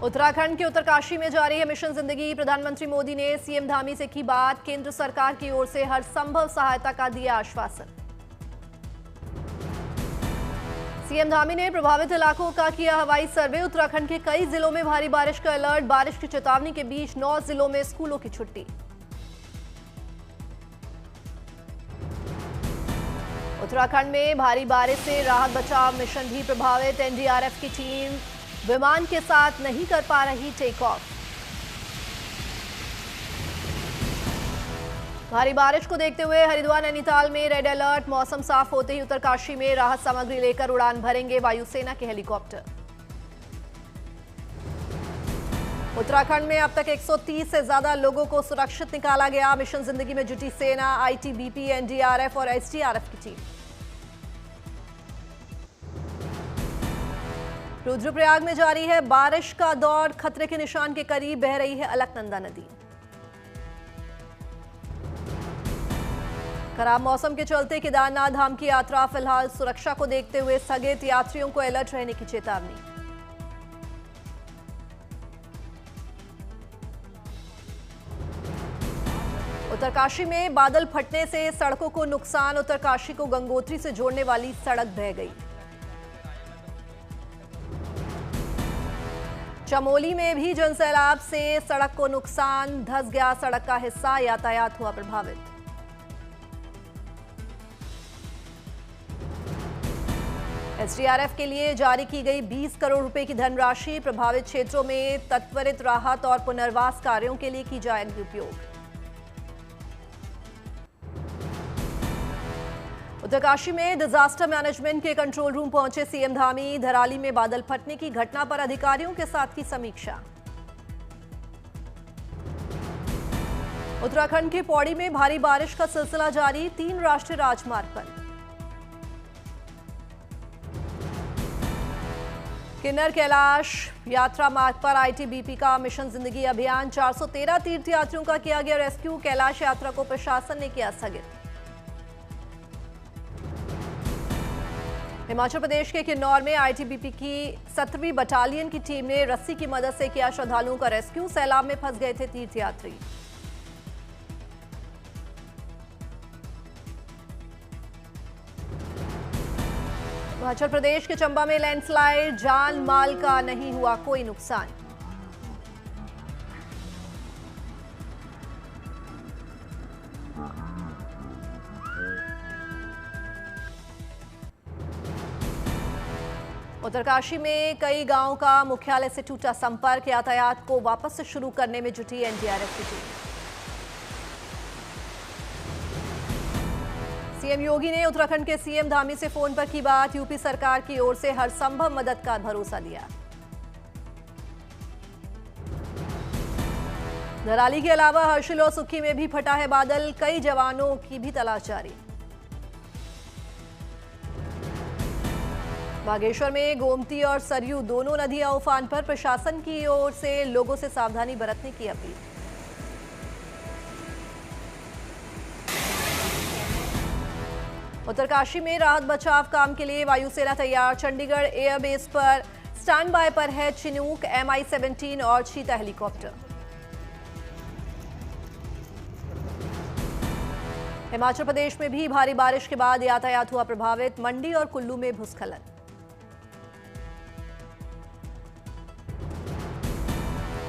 उत्तराखंड के उत्तरकाशी में जारी है मिशन जिंदगी। प्रधानमंत्री मोदी ने सीएम धामी से की बात, केंद्र सरकार की ओर से हर संभव सहायता का दिया आश्वासन। सीएम धामी ने प्रभावित इलाकों का किया हवाई सर्वे। उत्तराखंड के कई जिलों में भारी बारिश का अलर्ट, बारिश की चेतावनी के बीच 9 जिलों में स्कूलों की छुट्टी। उत्तराखंड में भारी बारिश से राहत बचाव मिशन भी प्रभावित। एनडीआरएफ की टीम विमान के साथ नहीं कर पा रही टेक ऑफ। भारी बारिश को देखते हुए हरिद्वार नैनीताल में रेड अलर्ट। मौसम साफ होते ही उत्तरकाशी में राहत सामग्री लेकर उड़ान भरेंगे वायुसेना के हेलीकॉप्टर। उत्तराखंड में अब तक 130 से ज्यादा लोगों को सुरक्षित निकाला गया। मिशन जिंदगी में जुटी सेना, आईटीबीपी, एनडीआरएफ और एसडीआरएफ की टीम। रुद्रप्रयाग में जारी है बारिश का दौर, खतरे के निशान के करीब बह रही है अलकनंदा नदी। खराब मौसम के चलते केदारनाथ धाम की यात्रा फिलहाल सुरक्षा को देखते हुए स्थगित, यात्रियों को अलर्ट रहने की चेतावनी। उत्तरकाशी में बादल फटने से सड़कों को नुकसान। उत्तरकाशी को गंगोत्री से जोड़ने वाली सड़क बह गई। चमोली में भी जनसैलाब से सड़क को नुकसान, धंस गया सड़क का हिस्सा, यातायात हुआ प्रभावित। एसडीआरएफ के लिए जारी की गई 20 करोड़ रुपए की धनराशि। प्रभावित क्षेत्रों में त्वरित राहत और पुनर्वास कार्यों के लिए की जाएगी उपयोग। उत्तरकाशी में डिजास्टर मैनेजमेंट के कंट्रोल रूम पहुंचे सीएम धामी। धराली में बादल फटने की घटना पर अधिकारियों के साथ की समीक्षा। उत्तराखंड के पौड़ी में भारी बारिश का सिलसिला जारी, 3 राष्ट्रीय राजमार्ग पर। किन्नर कैलाश यात्रा मार्ग पर आईटीबीपी का मिशन जिंदगी अभियान, 413 तीर्थयात्रियों का किया गया रेस्क्यू। कैलाश यात्रा को प्रशासन ने किया स्थगित। हिमाचल प्रदेश के किन्नौर में आईटीबीपी की 17वीं बटालियन की टीम ने रस्सी की मदद से किया श्रद्धालुओं का रेस्क्यू। सैलाब में फंस गए थे तीर्थयात्री। हिमाचल प्रदेश के चंबा में लैंडस्लाइड, जान माल का नहीं हुआ कोई नुकसान। उत्तरकाशी में कई गांवों का मुख्यालय से टूटा संपर्क। यातायात को वापस से शुरू करने में जुटी एनडीआरएफ की टीम। सीएम योगी ने उत्तराखंड के सीएम धामी से फोन पर की बात। यूपी सरकार की ओर से हर संभव मदद का भरोसा दिया। धराली के अलावा हर्षिल और सुक्खी में भी फटा है बादल, कई जवानों की भी तलाश जारी। बागेश्वर में गोमती और सरयू दोनों नदियां उफान पर, प्रशासन की ओर से लोगों से सावधानी बरतने की अपील। उत्तरकाशी में राहत बचाव काम के लिए वायुसेना तैयार। चंडीगढ़ एयरबेस पर स्टैंड बाय पर है चिनूक, MI-17 और चीता हेलीकॉप्टर। हिमाचल प्रदेश में भी भारी बारिश के बाद यातायात हुआ प्रभावित। मंडी और कुल्लू में भूस्खलन।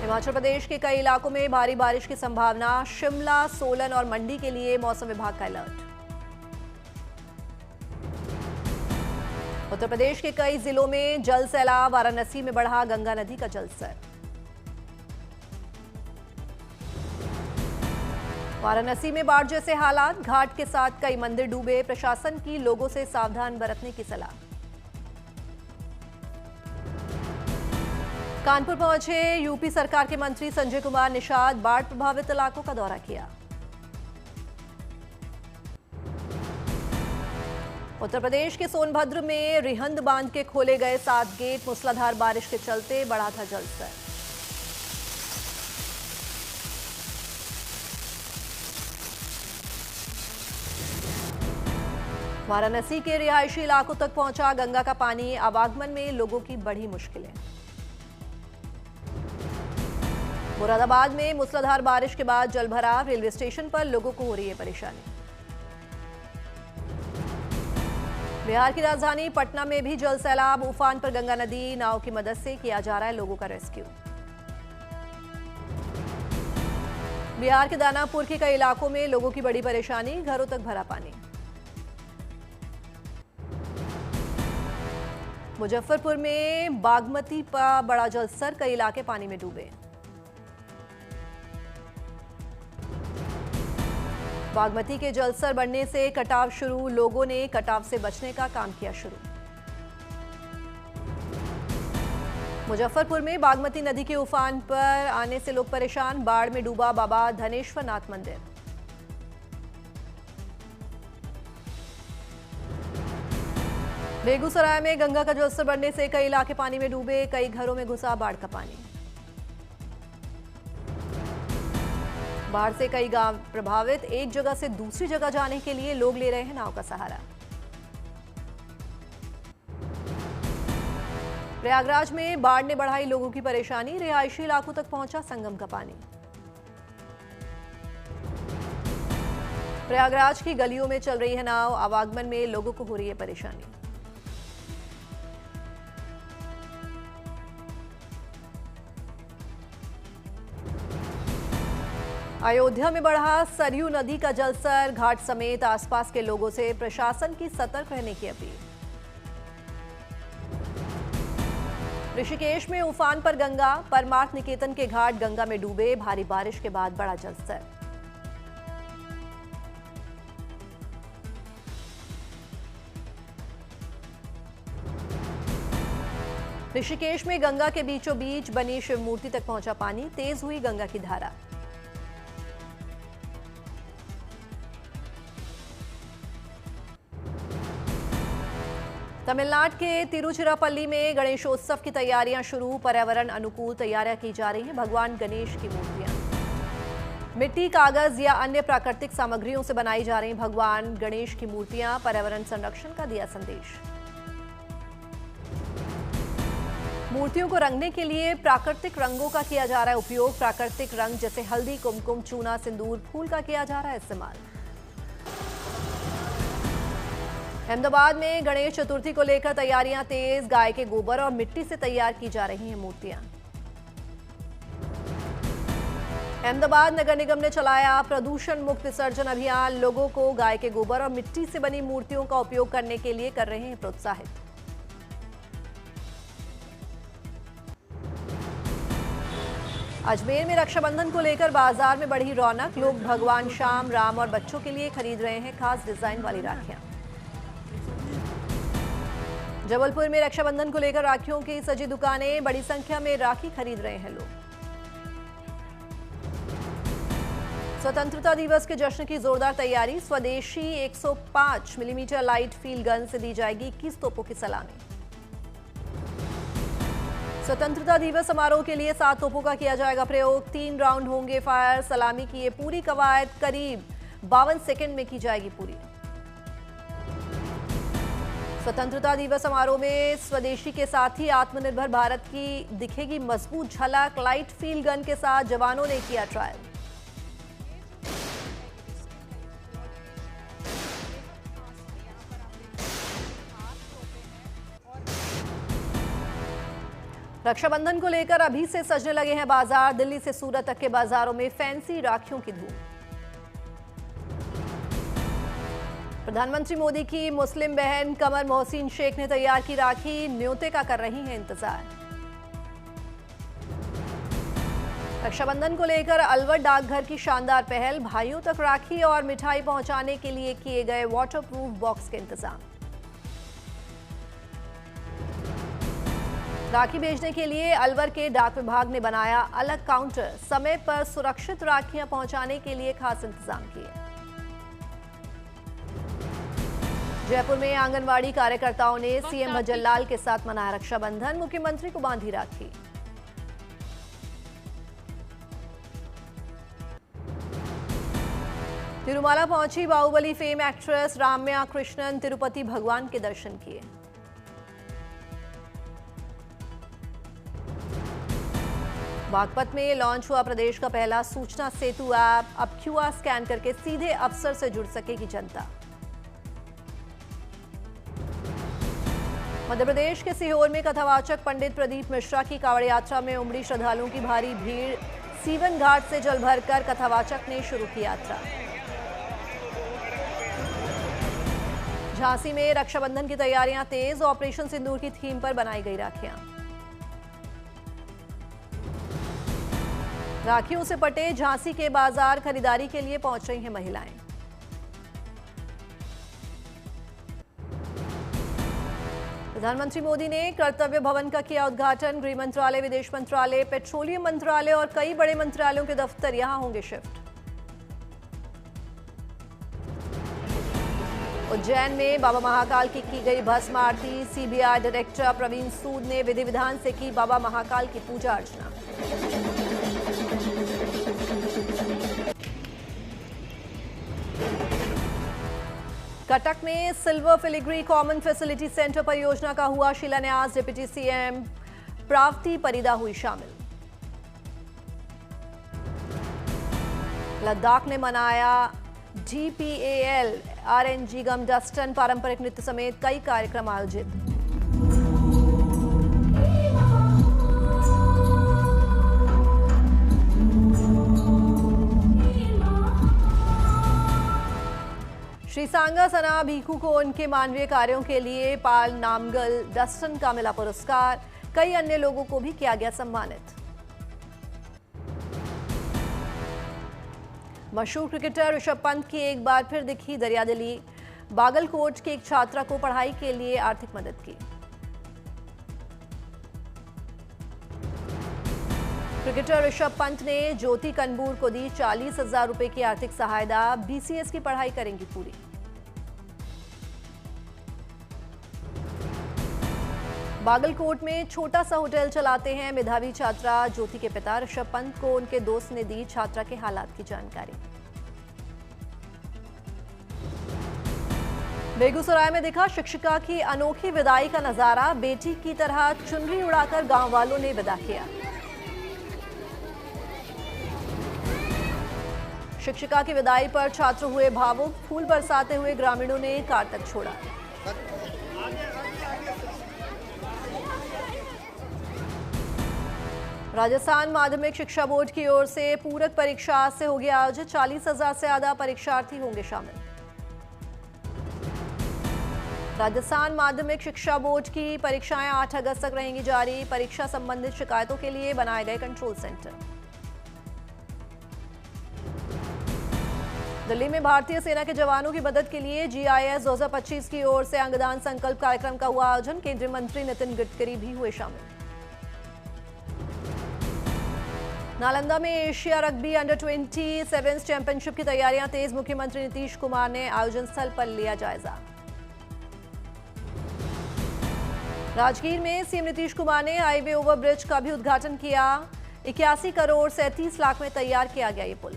हिमाचल प्रदेश के कई इलाकों में भारी बारिश की संभावना। शिमला, सोलन और मंडी के लिए मौसम विभाग का अलर्ट। उत्तर प्रदेश के कई जिलों में जल सैलाब। वाराणसी में बढ़ा गंगा नदी का जलस्तर। वाराणसी में बाढ़ जैसे हालात, घाट के साथ कई मंदिर डूबे। प्रशासन की लोगों से सावधान बरतने की सलाह। कानपुर पहुंचे यूपी सरकार के मंत्री संजय कुमार निषाद। बाढ़ प्रभावित इलाकों का दौरा किया। उत्तर प्रदेश के सोनभद्र में रिहंद बांध के खोले गए 7 गेट। मूसलाधार बारिश के चलते बढ़ा था जलस्तर। वाराणसी के रिहायशी इलाकों तक पहुंचा गंगा का पानी। आवागमन में लोगों की बढ़ी मुश्किलें। मुरादाबाद में मूसलाधार बारिश के बाद जलभराव, रेलवे स्टेशन पर लोगों को हो रही है परेशानी। बिहार की राजधानी पटना में भी जल सैलाब, उफान पर गंगा नदी, नाव की मदद से किया जा रहा है लोगों का रेस्क्यू। बिहार के दानापुर के कई इलाकों में लोगों की बड़ी परेशानी, घरों तक भरा पानी। मुजफ्फरपुर में बागमती का बड़ा जलस्तर, कई इलाके पानी में डूबे। बागमती के जलस्तर बढ़ने से कटाव शुरू, लोगों ने कटाव से बचने का काम किया शुरू। मुजफ्फरपुर में बागमती नदी के उफान पर आने से लोग परेशान, बाढ़ में डूबा बाबा धनेश्वर नाथ मंदिर। बेगूसराय में गंगा का जलस्तर बढ़ने से कई इलाके पानी में डूबे, कई घरों में घुसा बाढ़ का पानी। बाढ़ से कई गांव प्रभावित, एक जगह से दूसरी जगह जाने के लिए लोग ले रहे हैं नाव का सहारा। प्रयागराज में बाढ़ ने बढ़ाई लोगों की परेशानी, रिहायशी इलाकों तक पहुंचा संगम का पानी। प्रयागराज की गलियों में चल रही है नाव, आवागमन में लोगों को हो रही है परेशानी। अयोध्या में बढ़ा सरयू नदी का जलस्तर, घाट समेत आसपास के लोगों से प्रशासन की सतर्क रहने की अपील। ऋषिकेश में उफान पर गंगा, परमार्थ निकेतन के घाट गंगा में डूबे, भारी बारिश के बाद बढ़ा जलस्तर। ऋषिकेश में गंगा के बीचों बीच बनी शिव मूर्ति तक पहुंचा पानी, तेज हुई गंगा की धारा। तमिलनाडु के तिरुचिरापल्ली में गणेशोत्सव की तैयारियां शुरू, पर्यावरण अनुकूल तैयारियां की जा रही हैं। भगवान गणेश की मूर्तियां मिट्टी, कागज या अन्य प्राकृतिक सामग्रियों से बनाई जा रही भगवान गणेश की मूर्तियां, पर्यावरण संरक्षण का दिया संदेश। मूर्तियों को रंगने के लिए प्राकृतिक रंगों का किया जा रहा है उपयोग, प्राकृतिक रंग जैसे हल्दी, कुमकुम, चूना, सिंदूर, फूल का किया जा रहा है इस्तेमाल। अहमदाबाद में गणेश चतुर्थी को लेकर तैयारियां तेज, गाय के गोबर और मिट्टी से तैयार की जा रही हैं मूर्तियां। अहमदाबाद नगर निगम ने चलाया प्रदूषण मुक्त विसर्जन अभियान, लोगों को गाय के गोबर और मिट्टी से बनी मूर्तियों का उपयोग करने के लिए कर रहे हैं प्रोत्साहित। अजमेर में रक्षाबंधन को लेकर बाजार में बढ़ी रौनक, लोग भगवान श्याम, राम और बच्चों के लिए खरीद रहे हैं खास डिजाइन वाली राखियां। जबलपुर में रक्षाबंधन को लेकर राखियों की सजी दुकानें, बड़ी संख्या में राखी खरीद रहे हैं लोग। स्वतंत्रता दिवस के जश्न की जोरदार तैयारी, स्वदेशी 105 मिलीमीटर लाइट फील्ड गन से दी जाएगी 21 तोपों की सलामी। स्वतंत्रता दिवस समारोह के लिए 7 तोपों का किया जाएगा प्रयोग, 3 राउंड होंगे फायर, सलामी की ये पूरी कवायद करीब 52 सेकंड में की जाएगी पूरी। स्वतंत्रता दिवस समारोह में स्वदेशी के साथ ही आत्मनिर्भर भारत की दिखेगी मजबूत झलक, लाइट फील्ड गन के साथ जवानों ने किया ट्रायल। रक्षाबंधन को लेकर अभी से सजने लगे हैं बाजार, दिल्ली से सूरत तक के बाजारों में फैंसी राखियों की धूम। प्रधानमंत्री मोदी की मुस्लिम बहन कमर मोहसिन शेख ने तैयार की राखी, न्योते का कर रही हैं इंतजार। रक्षाबंधन को लेकर अलवर डाकघर की शानदार पहल, भाइयों तक राखी और मिठाई पहुंचाने के लिए किए गए वाटरप्रूफ बॉक्स के इंतजाम। राखी भेजने के लिए अलवर के डाक विभाग ने बनाया अलग काउंटर, समय पर सुरक्षित राखियां पहुंचाने के लिए खास इंतजाम किए। जयपुर में आंगनवाड़ी कार्यकर्ताओं ने सीएम भजन लाल के साथ मनाया रक्षाबंधन, मुख्यमंत्री को बांधी राखी। तिरुमाला पहुंची बाहुबली फेम एक्ट्रेस राम्या कृष्णन, तिरुपति भगवान के दर्शन किए। बागपत में लॉन्च हुआ प्रदेश का पहला सूचना सेतु ऐप। अब क्यूआर स्कैन करके सीधे अफसर से जुड़ सकेगी जनता। मध्य प्रदेश के सीहोर में कथावाचक पंडित प्रदीप मिश्रा की कांवड़ यात्रा में उमड़ी श्रद्धालुओं की भारी भीड़। सीवन घाट से जल भरकर कथावाचक ने शुरू की यात्रा। झांसी में रक्षाबंधन की तैयारियां तेज। ऑपरेशन सिंदूर की थीम पर बनाई गई राखियां। राखियों से पटे झांसी के बाजार। खरीदारी के लिए पहुंच रही हैं महिलाएं। प्रधानमंत्री मोदी ने कर्तव्य भवन का किया उद्घाटन। गृह मंत्रालय, विदेश मंत्रालय, पेट्रोलियम मंत्रालय और कई बड़े मंत्रालयों के दफ्तर यहां होंगे शिफ्ट। उज्जैन में बाबा महाकाल की गई भस्म आरती। सीबीआई डायरेक्टर प्रवीण सूद ने विधि विधान से की बाबा महाकाल की पूजा अर्चना। कटक में silver filigree common facility centre परियोजना का हुआ शिलान्यास। डिप्टी सीएम प्राप्ति परिदा हुई शामिल। लद्दाख ने मनाया GPAL RNG गम डस्टन। पारंपरिक नृत्य समेत कई कार्यक्रम आयोजित। श्री सांगा सना भीखू को उनके मानवीय कार्यों के लिए पाल नामगल डस्टन का मिला पुरस्कार। कई अन्य लोगों को भी किया गया सम्मानित। मशहूर क्रिकेटर ऋषभ पंत की एक बार फिर दिखी दरियादिली। बागलकोट की एक छात्रा को पढ़ाई के लिए आर्थिक मदद की। क्रिकेटर ऋषभ पंत ने ज्योति कनबूर को दी 40,000 रुपए की आर्थिक सहायता। BCS की पढ़ाई करेंगी पूरी। बागलकोट में छोटा सा होटल चलाते हैं मेधावी छात्रा ज्योति के पिता। ऋषभ पंत को उनके दोस्त ने दी छात्रा के हालात की जानकारी। बेगूसराय में दिखा शिक्षिका की अनोखी विदाई का नजारा। बेटी की तरह चुनरी उड़ाकर गांव वालों ने विदा किया। शिक्षिका की विदाई पर छात्र हुए भावुक। फूल बरसाते हुए ग्रामीणों ने कार तक छोड़ा। राजस्थान माध्यमिक शिक्षा बोर्ड की ओर से पूरक परीक्षा आज से होगी आयोजित। 40,000 से ज्यादा परीक्षार्थी होंगे शामिल। राजस्थान माध्यमिक शिक्षा बोर्ड की परीक्षाएं 8 अगस्त तक रहेंगी जारी। परीक्षा संबंधित शिकायतों के लिए बनाए गए कंट्रोल सेंटर। दिल्ली में भारतीय सेना के जवानों की मदद के लिए GIS 2025 की ओर से अंगदान संकल्प कार्यक्रम का हुआ आयोजन। केंद्रीय मंत्री नितिन गडकरी भी हुए शामिल। नालंदा में एशिया रग्बी अंडर-20 सेवेंस चैंपियनशिप की तैयारियां तेज। मुख्यमंत्री नीतीश कुमार ने आयोजन स्थल पर लिया जायजा। राजगीर में सीएम नीतीश कुमार ने हाईवे ओवरब्रिज का भी उद्घाटन किया। 81 करोड़ 37 लाख में तैयार किया गया ये पुल।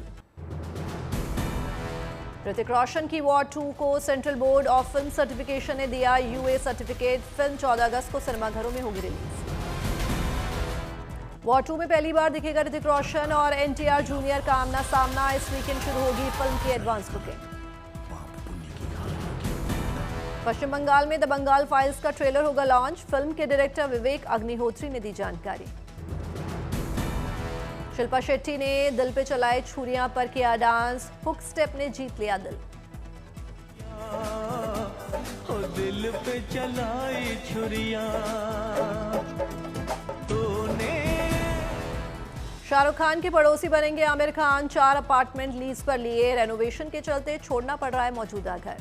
ऋतिक रोशन की वॉर 2 को central board of film certification ने दिया UA सर्टिफिकेट। फिल्म 14 अगस्त को सिनेमाघरों में होगी रिलीज। वॉर 2 में पहली बार दिखेगा ऋतिक रोशन और NTR जूनियर का आमना सामना। इस वीकेंड शुरू होगी फिल्म की एडवांस बुकिंग। पश्चिम बंगाल में द बंगाल फाइल्स का ट्रेलर होगा लॉन्च। फिल्म के डायरेक्टर विवेक अग्निहोत्री ने दी जानकारी। शिल्पा शेट्टी ने दिल पे चलाए छुरियां पर किया डांस। हुक स्टेप ने जीत लिया दिल। दिल पे चलाई छुरियां तूने। शाहरुख खान के पड़ोसी बनेंगे आमिर खान। 4 अपार्टमेंट लीज पर लिए। रेनोवेशन के चलते छोड़ना पड़ रहा है मौजूदा घर।